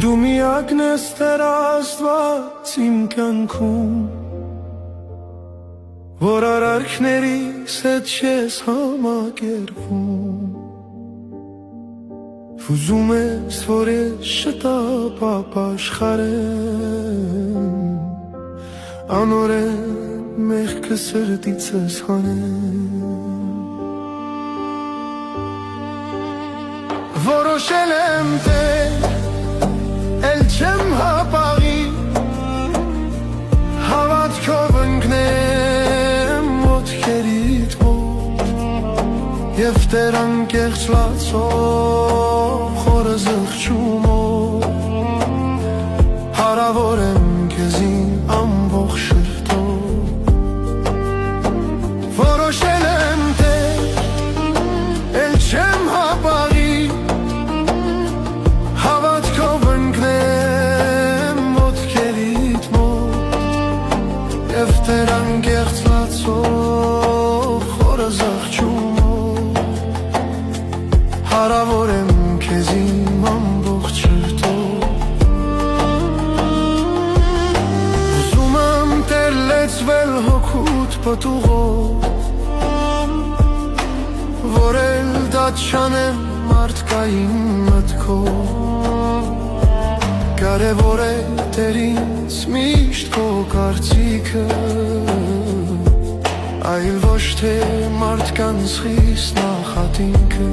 Դու միակն ես Տեր Աստված իմ կյանքում, որ արարքներիս հետ չես համակերպվում։ Ուզում ես, որ ես շտապ աշխարհեմ, անօրեն մեղքը սրտիցս հանեմ։ Որոշել եմ Տեր, էլ չեմ հապաղի, հավատքով ընկնեմ ոտքերիդ մոտ, և Տեր անկեղծ լացող խորը զղջումով հարավոր եմ քեզին ամբողջ շրթով։ Որոշել եմ Տեր, էլ չեմ հապաղի, հավատքով ընկնեմ ոտքերիդ մոտ, և Տեր անկեղծ լացող խորը զղջումով հարավոր եմ քեզին ամբողջ շրթով։ Ուզում եմ Տեր լեցվել հոգուդ պտուղով, որ էլ դատ չանեմ մարդկային մտքով։ Կարևոր է Տեր ինձ միշտ քո կարծիքը, այլ ոչ թե մարդկանց խիստ նախատինքը։